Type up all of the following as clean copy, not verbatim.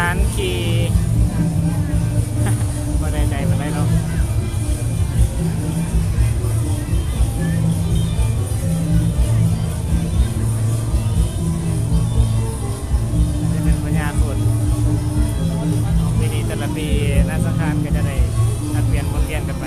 ารขี่ไม่ได้ใจมันได้เนาะจะเป็นปัญญาสุดปีนี้แต่ละปีนักสังฆารก็จะได้ผัดเปลี่ยนวนเวียนกันไป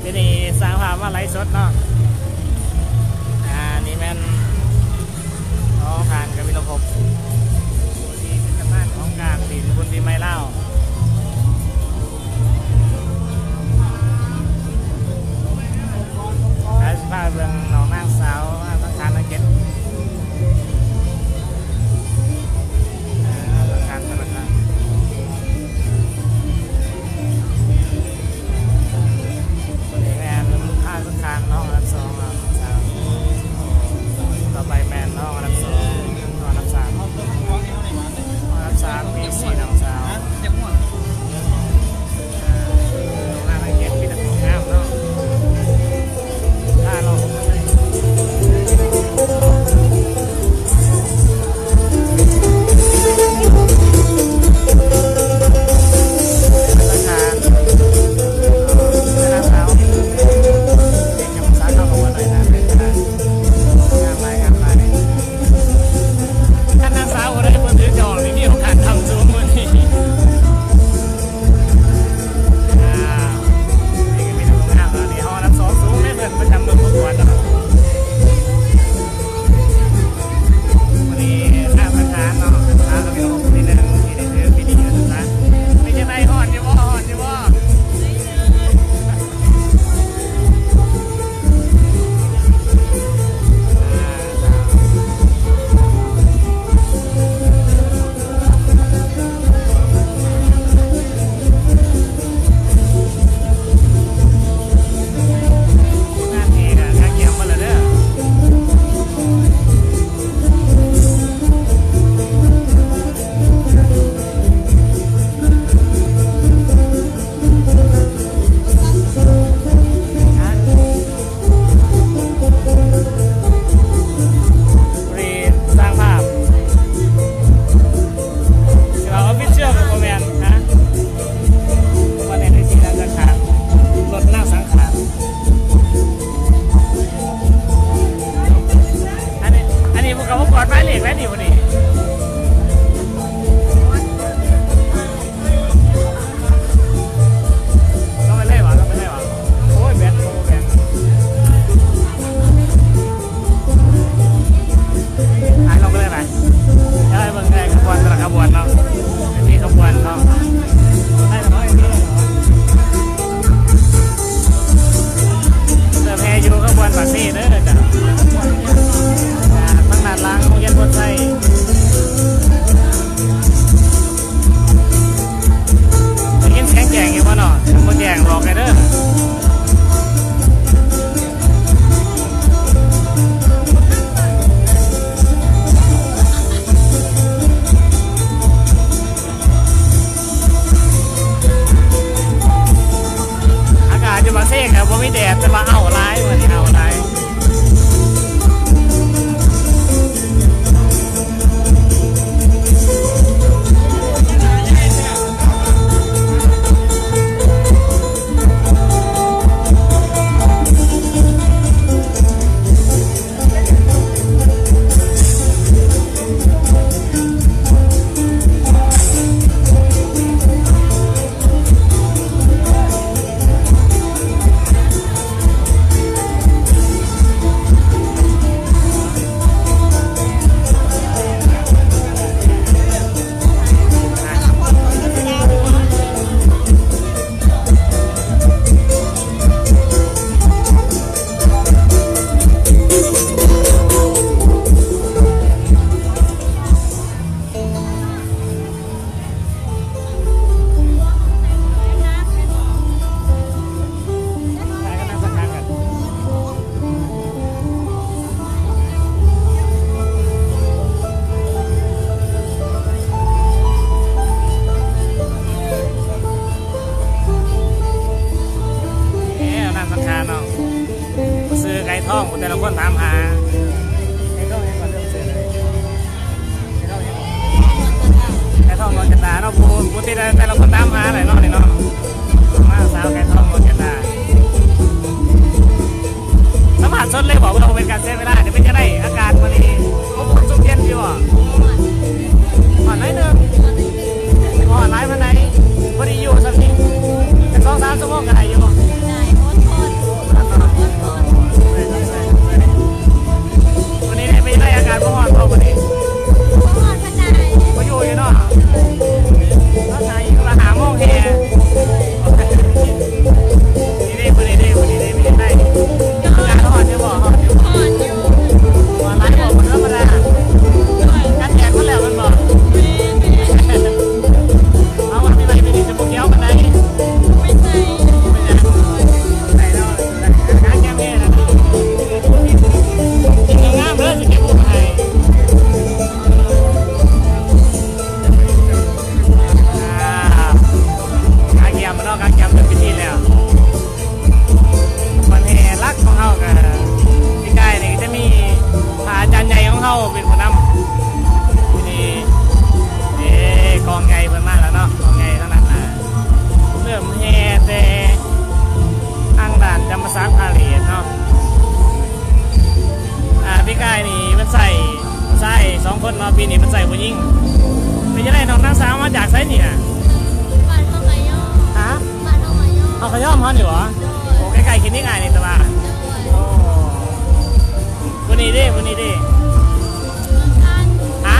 ทีนี้สร้างภาพมาไลฟ์สดเนาะนี่แม่นน้องผ่านกับวิโรภพที่เป็นตำนานของการดินบุญปีใหม่เล่าสภาพเรื่องน้องนางสาวสังขารนักเก็ตสังขารตลอดนะตัวนี้แม่นผ้าสังขารน้องรับสองสาวต่อไปแม่นน้องรับสองน้องรับสามน้องรับสามมีสี่น้องสาวน้องนางนักเก็ตมีแต่ของงามเนาะเราไม่แดดจะมาเอาไล่วันนี้เอาไล่ เนาะซื้อไก่ทองแต่ละคนถามหาไก่ทองยังก่อนเริ่มซื้อเลยไก่ทองนอนจันดาเนาะปูติแต่ละคนถามหาอะไรเนาะนี่เนาะมาสาวไก่ทองนอนจันดาสมัครสดเลยบอกว่าเราเป็นการเสียเวลาเดี๋ยวไม่จะได้อากาศวันนี้เขาพูดสุกเย็นอยู่อ่ะผ่อนไหนเดิมผ่อนไหนวันไหนพอดีอยู่สักทีเป็น2-3 ชั่วโมงกันไหนอยู่วันนี้ไม่ได้อากาศก็ร้อนเพราะวันนี้ก็อยู่อยู่เนาะแล้วใช้ราหาโมงแฮนี่วันนี้ไม่ได้อากาศร้อนจะบอกร้อนอยู่วันไหนบอกมันธรรมดาการแจกมันแล้วมันบอกเอาวันนี้ไม่ดีจะบุกเย้ากันไหนไม่ใช่ไหนเราการแก้แม่นะจริงงามเลยสิเก็บบุกไทยการเกี่ยมมันเอาการเกี่ยมเป็นพิธีแล้วมันแห่รักของเขากันที่ใกล้นี่จะมีอาจารย์ใหญ่ของเขาเป็นผู้นำที่นี่กองใหญ่เพิ่นมาแล้วเนาะกองใหญ่เท่านั้นนะเริ่มแห่แต่ทางด่านจำปาสักพาเหรียญเนาะพี่กายนี่มันใส่2 คนเนาะปีนี้มันใส่ผู้หญิงไม่ใช่ได้น้องนางสาวมาจากไซนี่นะบ้านเขาขย่อฮะบ้านเขาขย่อเอาขย่อมเขาอยู่เหรอโอ้ใกล้ๆคิดนี่ไงนี่ตะวันโอ้วันนี้ดิฮะ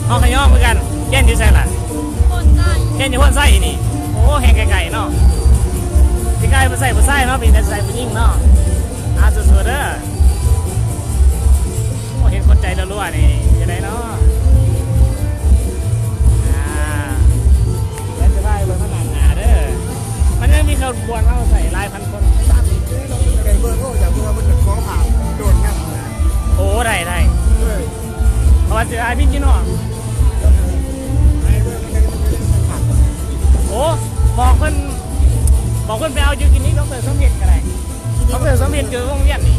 เอาขย่อมเหมือนกันแย่นอยู่ใส่หลังแย่นอยู่พ้นไส้นี่โอ้แห้งไก่เนาะพี่กายมาใส่ผู้ไส้เนาะปีนี้ใส่ผู้หญิงเนาะสุดๆเด้อเห็นคนใจรัวๆนี่จะได้เนาะแล้วจะได้บนขนาดหนาเด้อมันยังมีขบวนเข้าใส่ลายพันคนไก่เบอร์โทรจากตัวมันจะคล้องผ่าโดนงับนะโอ้ได้เพราะว่าจะไอ้พี่กินหรอโอ้บอกเพิ่นไปเอาอยู่กินนี้ต้องเติมสมเด็จกันเลยต้องเติมสมเด็จคือวงเวียนนี่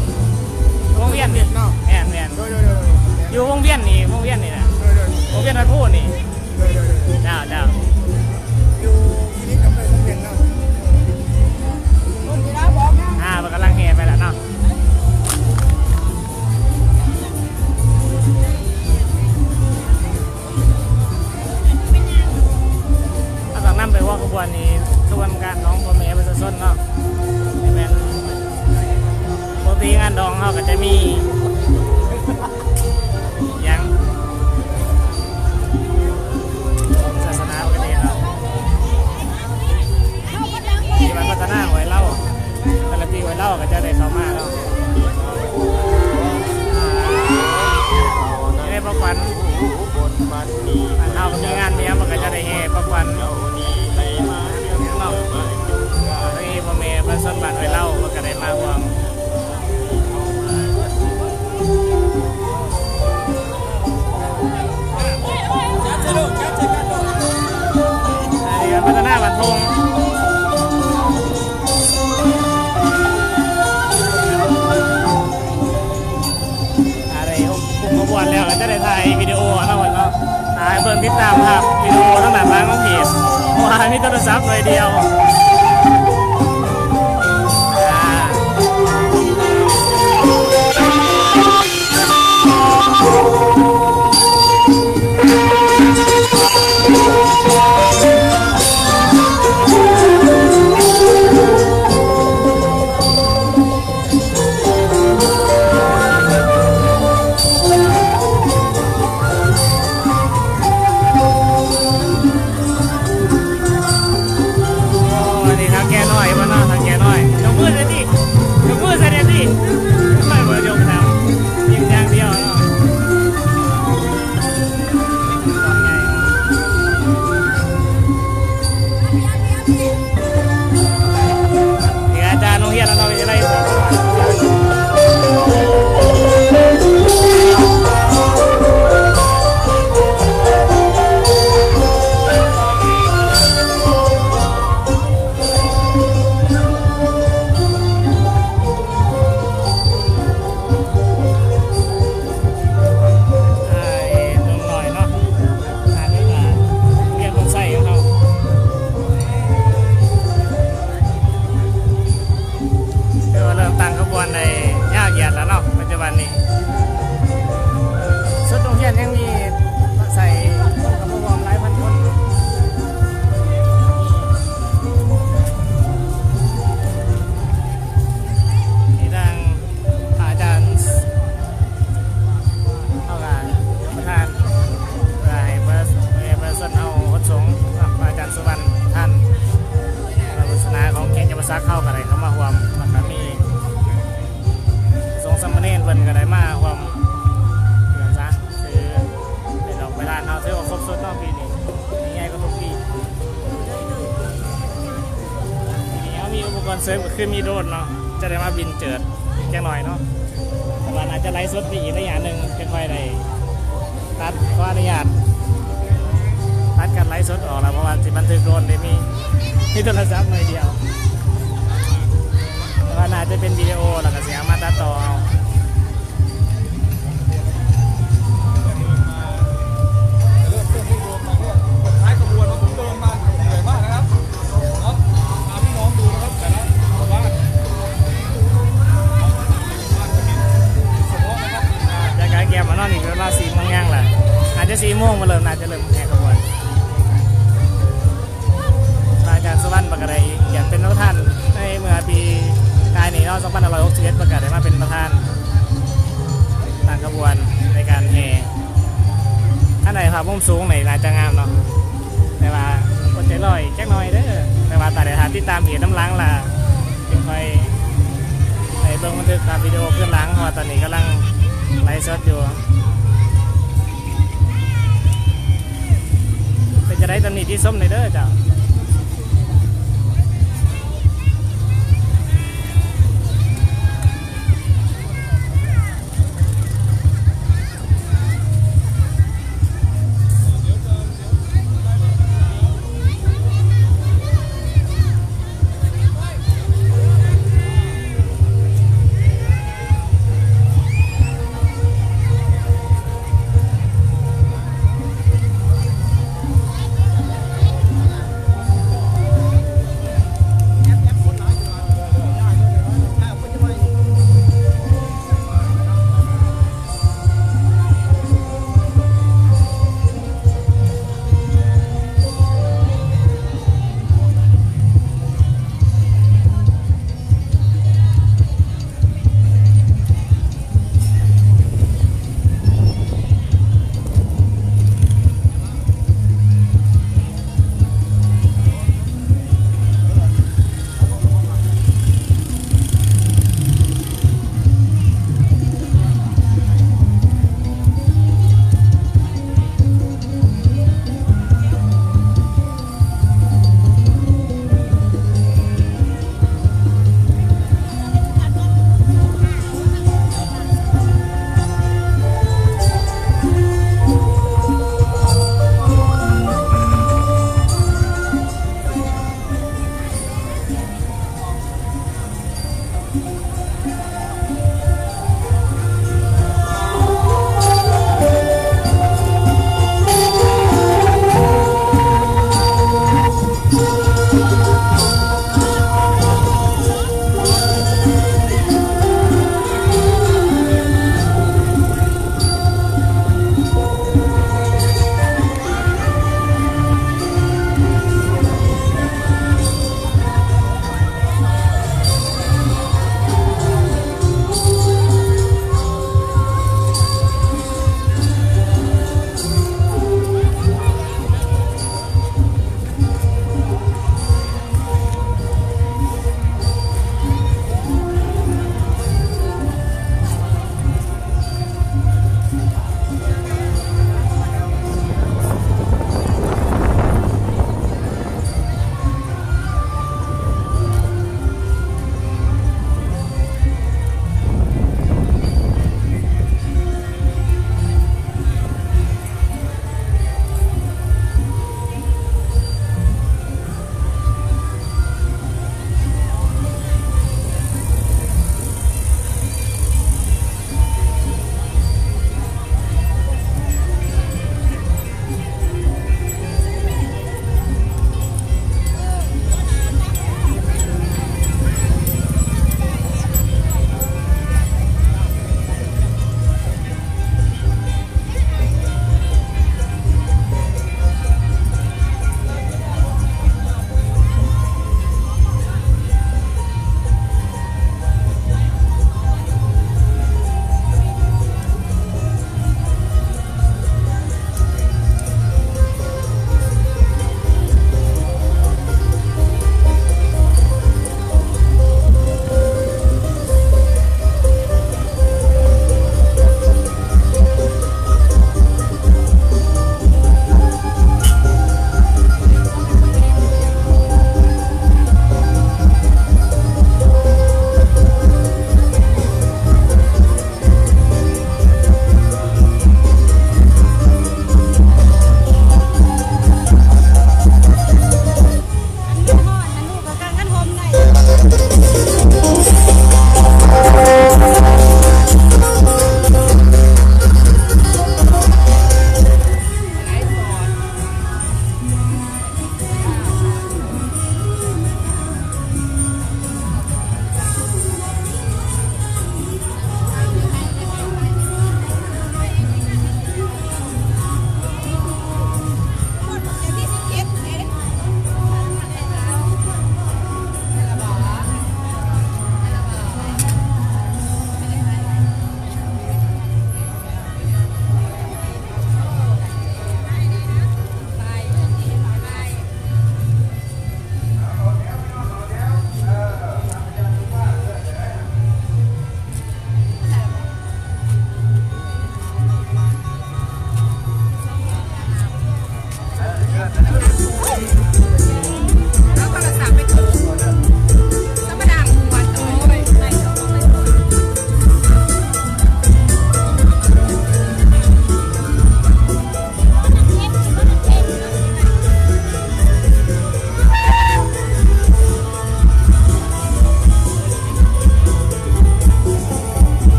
วงเวียนนี่แอนอยู่วงเวียนนี่นะวงเวียนนัดพูดนี่เจ้าอยู่ที่นี่กับไปสมเด็จเนาะมันกำลังแห่ไปแล้วเนาะถ้าต้องนั่งไปว่าขบวนนี้ขบวนการน้องพ่อแม่ประชาชนเนาะเป็นปกติงานดองเขาก็จะมียังศาสนาปกติเนาะที่มันพัฒนาไว้เล่าแต่ละปีไว้เล่าก็จะได้เข้ามาเนาะนี่ได้ประกันเอาก็มีงานเนี้ยมันก็จะได้แห่ประกันเนาะที่พ่อแม่ประชาชนบ้านไว้เล่ามันก็ได้มาร่วมพัฒนาบันทงอะไรผมขบวนแล้วก็จะได้ถ่ายวิดีโอนะวันเนาะถ่ายเบิ่งติดตามครับวิดีโอทั้งหลายร้านของเพจเพราะว่ามีโทรศัพท์หน่อยเดียว ได้เข้ามาความแล้วก็มีทรงสมณเณรเพิ่นก็ได้มาความเดือนซะคือไปดอกไปร้านเฮาถือว่าครบสุดเนาะปีนี้มีไงก็ทุกปีปีนี้มีอุปกรณ์เสริมก็คือมีโดรนเนาะจะได้มาบินเจิดแค่หน่อยเนาะแต่ว่าอาจจะไลฟ์สดไปอีกระยะหนึ่งจะค่อยได้ตัดขออนุญาตตัดการไลฟ์สดออกแล้วเพราะว่าสิบันทึกโดรนได้มีโทรศัพท์หน่อยเดียวแต่ว่าน่าจะเป็นวิดีโอแล้วก็เสียงมาตัดต่อเอาเริ่มที่โดนมาเนี่ยท้ายขบวนมาผมเดินมาเหนื่อยมากนะครับเนาะพาพี่น้องดูนะครับแต่ละบ้านจากการแกมมานอนอีกเวลา4 โมงย่างแหละอาจจะ4 โมงมาเริ่มน่าจะเริ่มแข่งขบวนอาจารย์สุวรรณประกาศเขียนเป็นประธานในเมื่อปีกายนี้เนาะ2561ประกาศได้มาเป็นประธานทางขบวนในการแห่ท่านใดครับมุมสูงไหนน่าจะงามเนาะแต่ว่าคนใจลอยแจ็คน้อยเด้อแต่ว่าตาเดี๋ยวหาติดตามเหตุน้ำล้างล่ะจึงค่อยในเบื้องบันทึกตามวิดีโอขึ้นล้างเพราะว่าตอนนี้กำลังไลฟ์สดอยู่เป็นจะได้ตำหนิที่ส้มในเด้อจ้า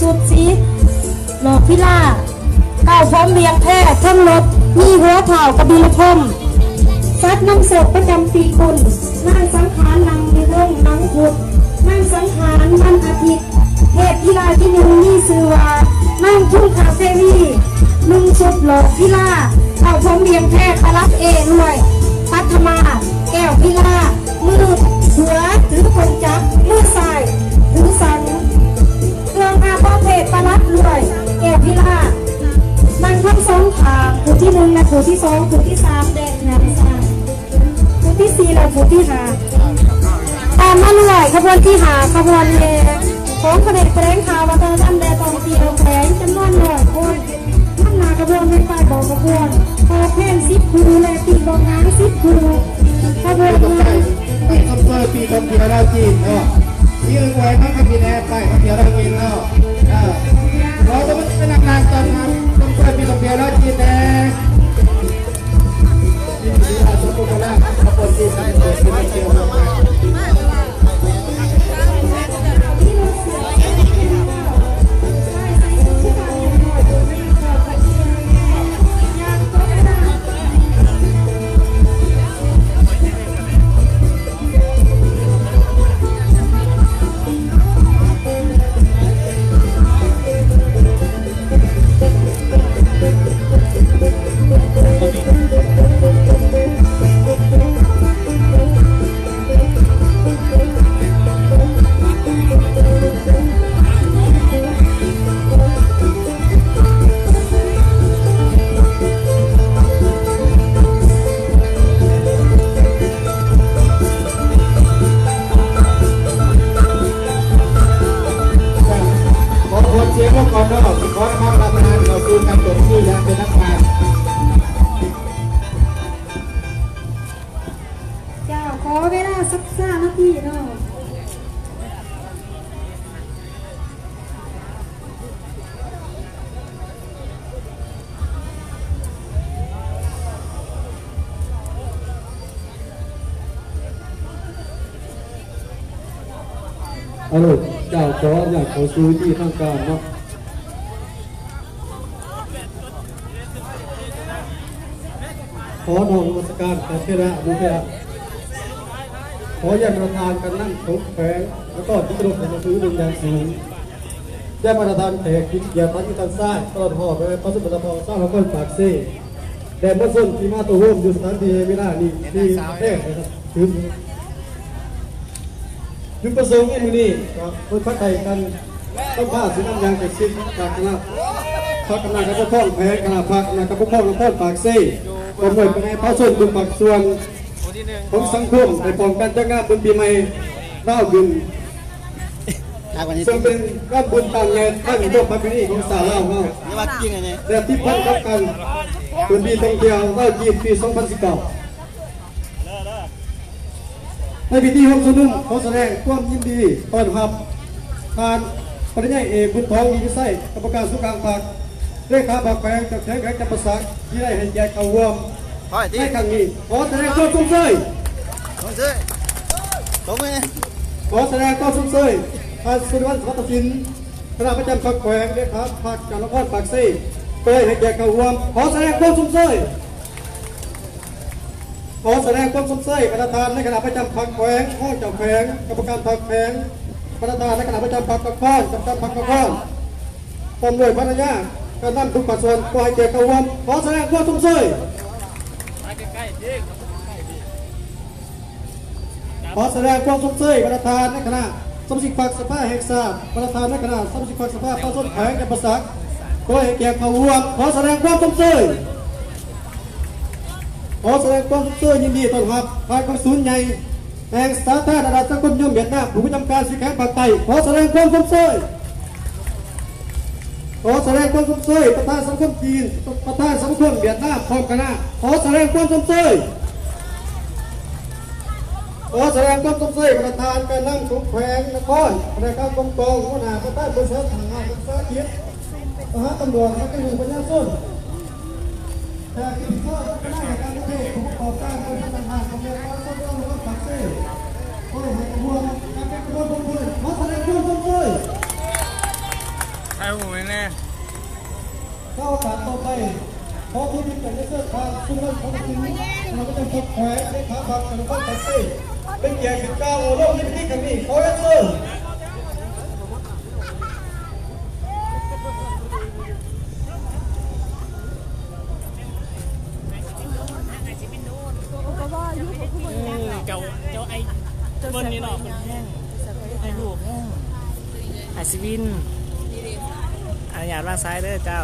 สุดสีหลอกพิล่าเก่าพร้อมเบียงแท้ทั้งรถมีหัวเถ่ากระบี่พรมซัดน้ำศพประจำปีกุลนั่งสังขารนางมีเรื่องนางขุดนั่งสังขารวันอาทิตย์เทพพิลาที่หนึ่งมีสื่อว่านั่งทุ่งคาเฟ่วีลุงสุดหลอกพิล่าเก่าพร้อมเบียงแท้ปลัดเอรวยปัทมาแก้วพิล่ามือหัวถือคนจับมือซ้ายถือสังเครื่องอาภาเพศปลัดรวยแก้วพิล่านั่งทั้งสองทางผู้ที่หนึ่งและผู้ที่สองผู้ที่สามแดงน้ำสามผู้ที่สี่และผู้ที่ห้าตามมาเรื่อยขบวนที่หาขบวนแห่ของเสด็จแสดงข่าววัฒนธรรมแดตองตีเอาแขงจำนวน100 คนนั่งนาขบวนไม่ไปบอกขบวนพอเพลง10 ครูและตีกองงาน10 ครูขบวนงานไปคำเปิดปีคำเพียราจีนเนาะที่อื่นไว้พักคำพีแน่ไปคำเพียราจีนเนาะเราจะไม่เป็นนานๆกันนะคำเปิดปีคำเพียราจีนแน่ที่ดีอาสมุทรละขบวนจีนได้เปิดเป็นเชียวมาเสียงว่าก่อนเนาะขอความรับประทานเราคือการจบที่ยังเป็นนักการเจ้าขอเวลาสัก5 นาทีเนาะอารมณ์เจ้าขออยากเขาซื้อที่ข้างการเนาะขอน้อมนมัสการพระเทระบุเทระขออยากประทานกันนั่งของแฝงแล้วก็ที่กระโดดมาซื้อหนึ่งอย่างสูงแยกประทานแขกกิจยาพันธ์กันซ้ายตลอดหอบไปพระสุบรรณพรสร้างพระก้นปากเซ่แดนพระส้นที่มาตัวร่วมอยู่สถานที่ไม่ได้นี่ที่แรกนะครับถึงยุคประสงค์ในมือนี้กับคนพักไทยกันต้องผ้าสีน้ำยางจากซิกจากคณะพักกำลังกับพวกพ่องแพ้คณะพักกำลังกับพวกพ่องกับพ่อปากเซ่กำหนดไปในพระส่วนบุญปักส่วนของสังคมในป้องกันจ้างงานบุญปีใหม่เล่าบุญซึ่งเป็นร่ำบุญต่างแง่ท่านยกมาเป็นนี่ของสาวเล่าเนาะแต่ที่พันกับกันบุญปีท่องเที่ยวเล่าจีนปี 2019ในพิธีห้องสนุนขอแสดงความยินดีต้อนรับทานปริญญาเอกบุญทองมีไส้กรรมการสุขางภาคเลขาภาคแฝงจากแขกจำปาสักที่ได้ให้แจกเข้าร่วมในครั้งนี้ขอแสดงความสงสัยขอแสดงความสงสัยทานสุริวัฒน์วัฒศิลป์คณะประจำภาคแฝงเลขาภาคการละครปากซี่ได้ให้แจกเข้าร่วมขอแสดงความสงสัย ขอแสดงความสงสัยประธานในคณะประจำพรรคแขวงห้องเจ้าแขวงกรรมการพรรคแขวงประธานในคณะประจำพรรคกระข้อนกรรมการพรรคกระข้อนปมด้วยภรรยาการนำทุกภาคส่วนก็ให้เกียรติกับผมขอแสดงความสงสัยขอแสดงความสงสัยประธานในคณะสมาชิกพรรคสภาแห่งชาติประธานในคณะสมาชิกพรรคสภาพระส้นแขวงจำปาสักก็ให้เกียรติกับผมขอแสดงความสงสัยขอแสดงความสุขยินดีต้อนรับฝ่ายกองศูนย์ใหญ่แห่งสาธารณรัฐสังคมนิยมเวียดนามผู้ประจำการสีแขงภาคใต้ขอแสดงความสงสัยขอแสดงความสงสัยประธานสังคมจีนประธานสังคมเวียดนามพร้อมคณะขอแสดงความสงสัยขอแสดงความสงสัยประธานการนั่งทุกแขวงนครประธานกองกองหัวหน้าประธานบริษัททางงานศึกษาเกียรติทหารตำรวจและก็หน่วยประชาชนแต่กิจข้อคณะการเทศผู้ประกอบการบริษัททางงานของเรือการส่งต้องรับผักเซ่ก็ให้กระบวนการเป็นกระบวนการด้วยขอแสดงความสงสัย ใช่ผมแน่ เข้าการต่อไปพอผู้ที่เป็นเสื้อผ้าซึ่งเรื่องของจริงเราก็จะพบแขวนในขาบังกันก็ตัดเส้นเป็นเกียรติก้าวโลกที่นี่กันนี่ขอให้เชิญเจ้าไอ้เบิ้ลนี่เนาะเป็นแห้งไอ้ลูกแห้งไอซิวินอันอยากร่างซ้ายเด้อเจ้า